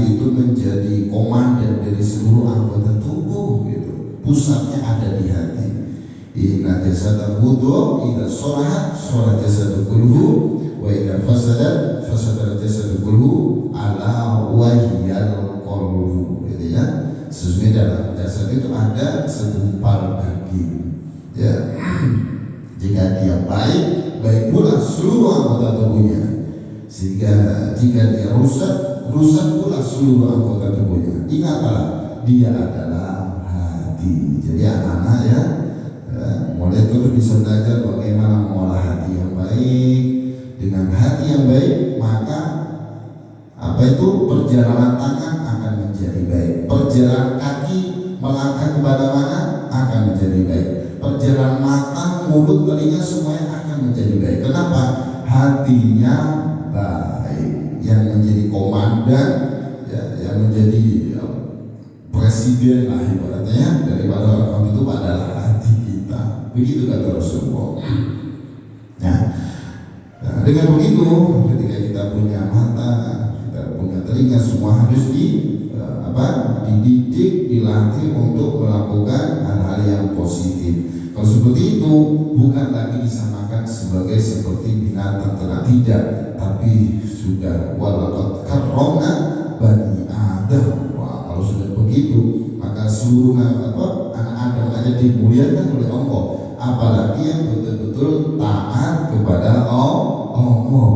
itu menjadi komandan dari seluruh anggota tubuh gitu. Pusatnya ada di hati. Inna jasada wudu idza sholahat sholat jasadu kulluhu wa idza fasadat fasada jasadu kulluhu ala wahyal qalbu, gitu ya. Sesungguhnya dalam jasad itu ada segumpal daging, ya. Jika dia baik pula seluruh anggota tubuhnya. Sehingga jika dia rusak pula seluruh anggota tubuhnya. Ingatlah, dia adalah hati. Jadi anak-anak ya, mulai terus bisa belajar bagaimana mengolah hati yang baik. Dengan hati yang baik, maka perjalanan tangan akan menjadi baik. Perjalanan kaki melangkah kepada mana akan menjadi baik. Perjalanan mata, mulut, telinga semuanya akan menjadi baik. Kenapa? Hatinya baik. Yang menjadi komandan, ya, yang menjadi presiden lah ibaratnya daripada orang itu adalah hati kita. Begitu kata Rasulullah. Nah, dengan begitu, ketika kita punya mata, kita punya telinga, semua harus dididik, dilatih untuk melakukan hal-hal yang positif. Kalau seperti itu, bukan lagi disamakan seperti binatang ternak, tidak, tapi sudah walaqad karramna bani Adam. Wah, kalau sudah begitu, maka seluruh anak Adam aja dimuliakan oleh Allah. Apalagi yang betul-betul taat kepada Allah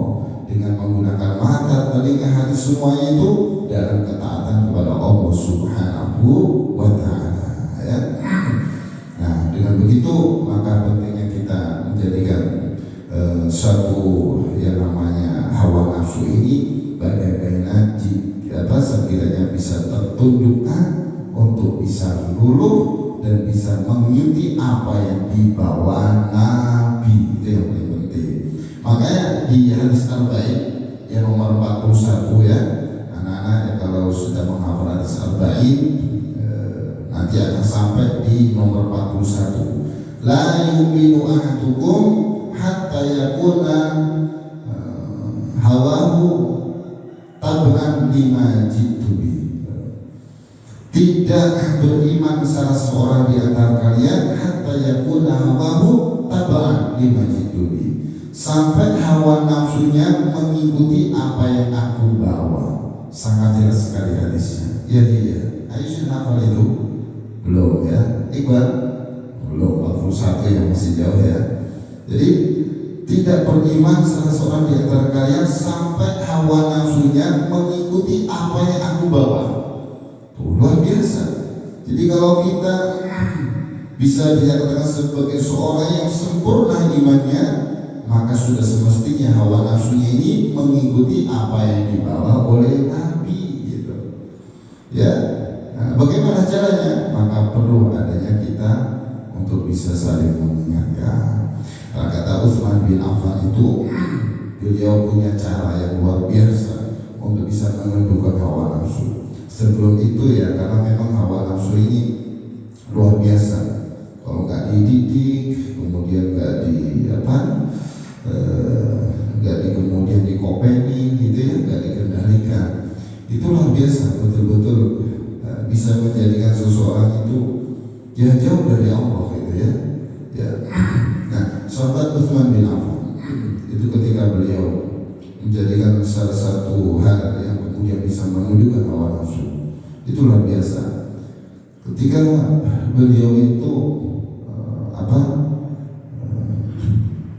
dengan menggunakan mata, telinga, hati, semuanya itu dalam ketaatan kepada Allah Subhanahu wa Ta'ala, ya. Nah, dengan begitu maka satu yang namanya hawa nafsu ini bagaimana sekiranya bisa tertundukkan untuk bisa luluh dan bisa mengikuti apa yang dibawa Nabi. Itu yang paling penting. Makanya di hadis arba'in yang nomor 41 ya, anak-anak ya, kalau sudah menghafal hadis arba'in nanti akan sampai di nomor 41. La yu'minu ahadukum hatta yakuna hawahu tab'an lima jitu bi. Tidak beriman salah seorang di antara kalian hatta yakuna hawahu tab'an lima jitu bi, sampai hawa nafsunya mengikuti apa yang aku bawa. Sangat jelas sekali hadisnya. Iya. Ayo sudah hafal itu? Belum ya? Iqbal? Belum, 41 yang masih jauh ya. Jadi tidak beriman salah seorang di antara kalian sampai hawa nafsunya mengikuti apa yang aku bawa. Tuh, luar biasa. Jadi kalau kita bisa dikatakan sebagai seorang yang sempurna imannya, maka sudah semestinya hawa nafsunya ini mengikuti apa yang dibawa oleh Nabi gitu. Ya. Nah, bagaimana caranya? Maka perlu adanya kita untuk bisa saling mengingatkan. Kalau kata Utsman bin Affan itu, beliau punya cara yang luar biasa untuk bisa menundukkan hawa nafsu. Sebelum itu ya, karena memang hawa nafsu ini luar biasa. Kalau nggak dididik, kemudian nggak kemudian dikopengi gitu ya, nggak dikendalikan, itu luar biasa, betul-betul bisa menjadikan seseorang itu jauh dari Allah gitu ya. Nah, sahabat Utsman bin Affan itu ketika beliau menjadikan salah satu hal yang kemudian bisa menundukkan hawa nafsu, itu luar biasa. Ketika beliau itu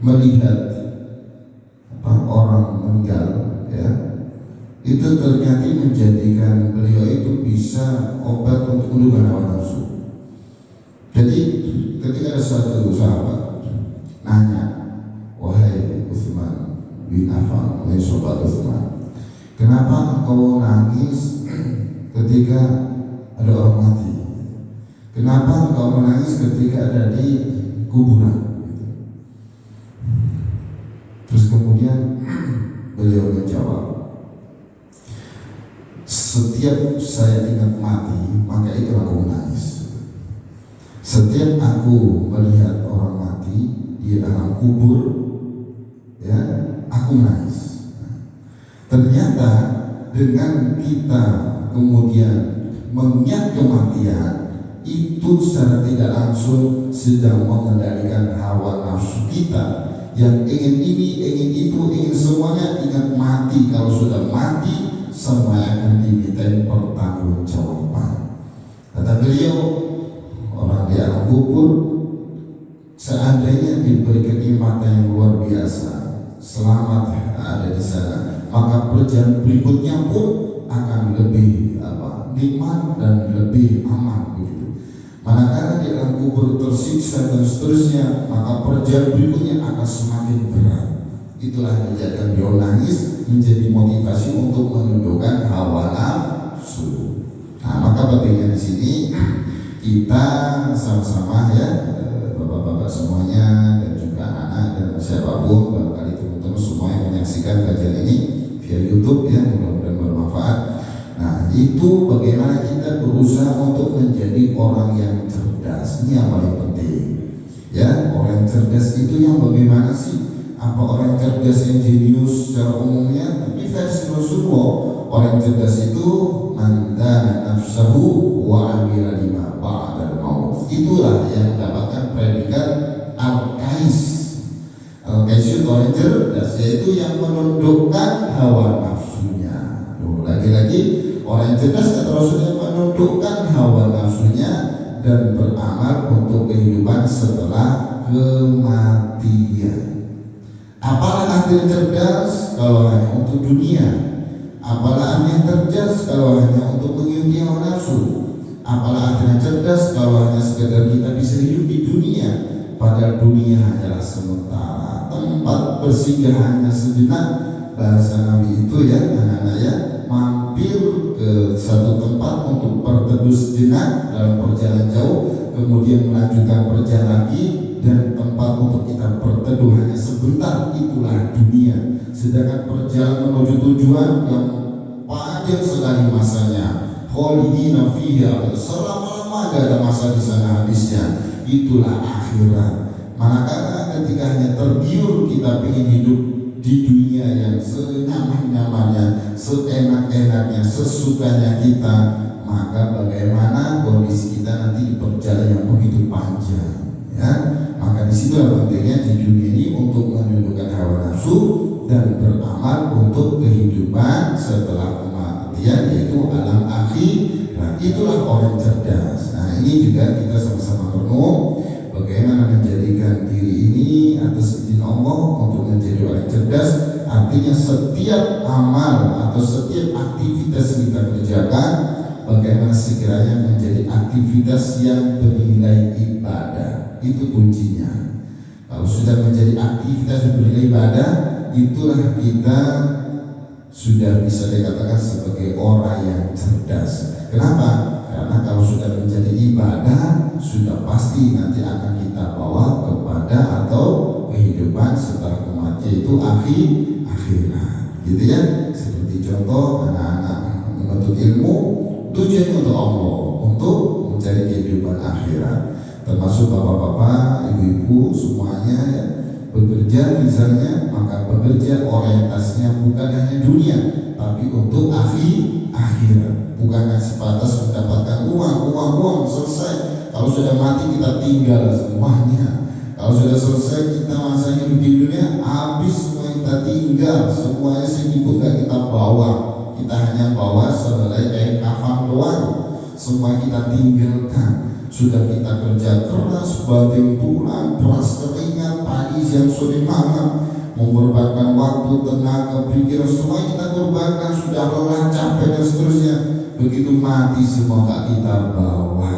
melihat orang meninggal ya, itu ternyata menjadikan beliau itu bisa obat untuk menundukkan hawa nafsu. Jadi ketika ada satu sahabat nanya, wahai Utsman bin Affan, wahai sahabat Utsman, kenapa engkau nangis ketika ada orang mati? Kenapa engkau menangis ketika ada di kuburan? Terus kemudian beliau menjawab, setiap saya ingat mati, maka itu aku menangis. Setiap aku melihat orang mati di dalam kubur, ya, aku menangis. Ternyata dengan kita kemudian mengingat kematian, itu secara tidak langsung sedang mengendalikan hawa nafsu kita yang ingin ini, ingin itu, ingin semuanya. Ingat mati, kalau sudah mati semua akan dimintai pertanggungjawaban. Kata beliau, orang di alam kubur seandainya diberi kenikmatan yang luar biasa, selamat ada di sana, maka perjalanan berikutnya pun akan lebih nikmat dan lebih aman begitu. Manakala di alam kubur tersiksa dan seterusnya, maka perjalanan berikutnya akan semakin berat. Itulah yang menjadikan beliau nangis, menjadi motivasi untuk menundukkan hawa nafsu. Nah, maka pentingnya di sini kita sama-sama ya, bapak-bapak semuanya dan juga anak-anak dan siapapun, barangkali teman-teman semua yang menyaksikan kajian ini via YouTube ya, mudah-mudahan bermanfaat. Nah, itu bagaimana kita berusaha untuk menjadi orang yang cerdas. Ini yang paling penting. Ya, orang yang cerdas itu yang bagaimana sih? Apa orang cerdas yang jenius secara umumnya? Tapi versi Rasulullah, orang cerdas itu mandana nafsahu wa amila lima ba'dal maut. Itulah yang mendapatkan predikat al-qais. Al-qais itu orang cerdas, yaitu yang menundukkan hawa nafsunya. Lagi-lagi orang yang cerdas kata Rasulullah menundukkan hawa nafsunya dan beramal untuk kehidupan setelah kematian. Apalah arti cerdas kalau hanya untuk dunia? Apalah arti cerdas kalau hanya untuk mengikuti hawa nafsu? Apalah artinya cerdas kalau hanya sekedar kita bisa hidup di dunia, padahal dunia hanyalah sementara. tempat bersinggah hanya sejenak, bahasa Nabi itu ya anak-anak ya, mampir ke satu tempat untuk berteduh sejenak dalam perjalanan jauh, kemudian melanjutkan perjalanan lagi, dan tempat untuk kita berteduh hanya sebentar, itulah dunia. Sedangkan perjalanan menuju tujuan yang panjang sekali masanya, khalidina fiha, selama-lama gak ada masa di sana habisnya, itulah akhirat. Manakala ketika hanya tergiur kita ingin hidup di dunia yang senyaman-nyamannya, seenak-enaknya, sesukanya kita, maka bagaimana kondisi kita nanti di perjalanan yang begitu panjang, ya? Maka disitulah pentingnya di dunia ini untuk menundukkan hawa nafsu dan beramal untuk kehidupan setelah kematian, yaitu alam akhir. Nah, itulah orang cerdas. Nah, ini juga kita sama-sama renung bagaimana menjadikan diri ini atas izin Allah untuk menjadi orang cerdas. Artinya setiap amal atau setiap aktivitas yang kita kerjakan, bagaimana sekiranya menjadi aktivitas yang bernilai ibadah. Itu kuncinya. Kalau sudah menjadi aktivitas yang bernilai ibadah, itulah kita sudah bisa dikatakan sebagai orang yang cerdas. Kenapa? Karena kalau sudah menjadi ibadah, sudah pasti nanti akan kita bawa kepada atau kehidupan setelah kematian, itu akhirat, gitu ya. Seperti contoh anak-anak menuntut ilmu, tujuannya untuk Allah, untuk mencari kehidupan akhirat. Termasuk bapak-bapak, ibu-ibu semuanya ya, bekerja misalnya, maka bekerja orientasinya bukan hanya dunia, tapi untuk akhirat. Bukan hanya sebatas mendapatkan uang selesai. Kalau sudah mati kita tinggal semuanya. Kalau sudah selesai kita masa hidup di dunia, habis semua kita tinggal, semuanya sedikit gak kita bawa. Kita hanya bawa sehelai kain kafan doang. Semua kita tinggalkan. Sudah kita kerja keras, banting tulang, peras keringat, pagi, siang, sore, malam, mengorbankan waktu, tenaga, pikiran, semua kita korbankan. Sudah lelah, capek dan seterusnya. Begitu mati semua gak kita bawa,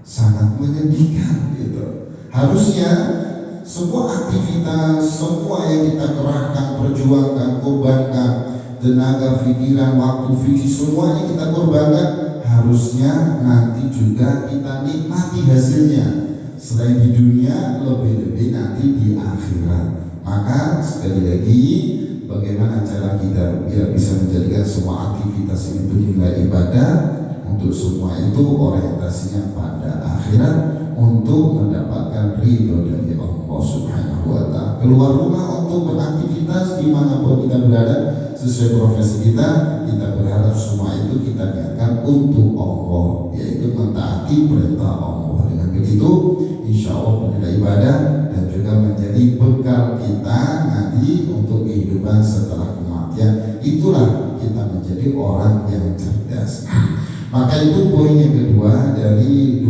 sangat menyedihkan gitu. Harusnya semua aktivitas, semua yang kita kerahkan, perjuangkan, korbankan, tenaga, pikiran, waktu, visi, semuanya kita korbankan, harusnya nanti juga kita nikmati hasilnya. Selain di dunia, lebih-lebih nanti di akhirat. Maka sekali lagi, bagaimana cara kita biar bisa menjadikan semua aktivitas ini bernilai ibadah? Untuk semua itu orientasinya pada akhirat, untuk mendapatkan ridho dari Allah Subhanahu wa Ta'ala. Keluar rumah untuk beraktivitas dimanapun kita berada, sesuai profesi kita berharap semua itu kita niatkan untuk Allah, yaitu mentaati perintah Allah. Dengan begitu, insya Allah bernilai ibadah dan juga menjadi bekal kita nanti untuk kehidupan setelah kematian. Itulah kita menjadi orang yang cerdas. Maka itu poin yang kedua dari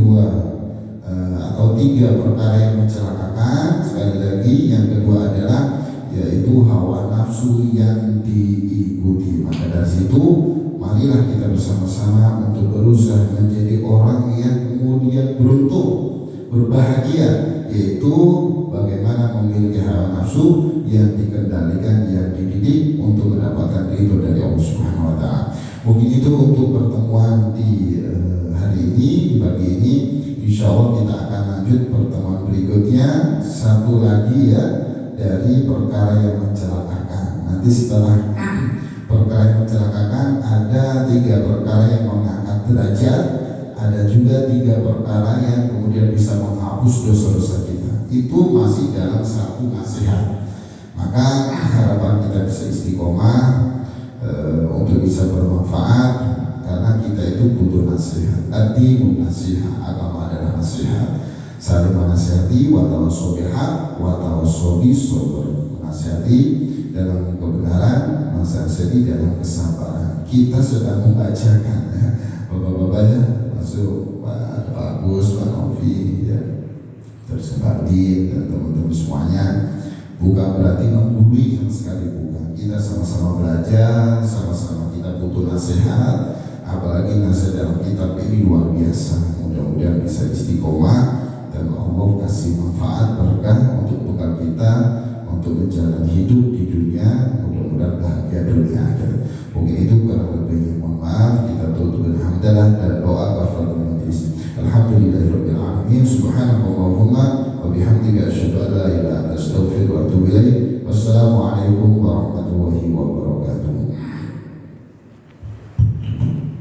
atau tiga perkara yang mencelakakan. Sekali lagi, yang kedua adalah yaitu hawa nafsu yang diikuti. Maka dari situ, marilah kita bersama-sama untuk berusaha menjadi orang yang kemudian beruntung, berbahagia, yaitu bagaimana memiliki hawa nafsu yang dikendalikan, yang dididik untuk mendapatkan ridho dari Allah Subhanahu wa Ta'ala. Mungkin itu untuk pertemuan di hari ini, di pagi ini. Insya Allah kita akan lanjut pertemuan berikutnya. Satu lagi ya, dari perkara yang mencelakakan. Nanti setelah perkara yang mencelakakan, ada tiga perkara yang mengangkat derajat, ada juga tiga perkara yang kemudian bisa menghapus dosa-dosa kita. Itu masih dalam satu nasihat. Maka harapan kita bisa istiqomah untuk bisa bermanfaat, karena kita itu butuh nasihat. Ad-dinu nasihat, agama adalah nasihat. Saling menasihati, wa tawassaw bil haq, wa tawassaw bis sabr. Menasihati dalam kebenaran, menasihati dalam kesabaran. Kita sedang membacakan ya, bapak-bapaknya masuk Pak Agus, Pak Novi ya, terus Pak Din dan teman-teman semuanya. Bukan berarti menggurui sama sekali, bukan. Kita sama-sama belajar, sama-sama kita butuh nasihat. Apalagi nasihat dalam kitab ini luar biasa. Mudah-mudahan bisa istiqomah dan Allah kasih manfaat berkah untuk bekal kita untuk menjalani hidup di dunia, mudah-mudahan bahagia dunia akhirat. Mungkin itu kurang lebihnya, mohon maaf. Kita tutup dengan hamdalah dan doa kafaratul majlis. Alhamdulillahirabbil alamin. Subhanallahumma wa bihamdika asyhadu an la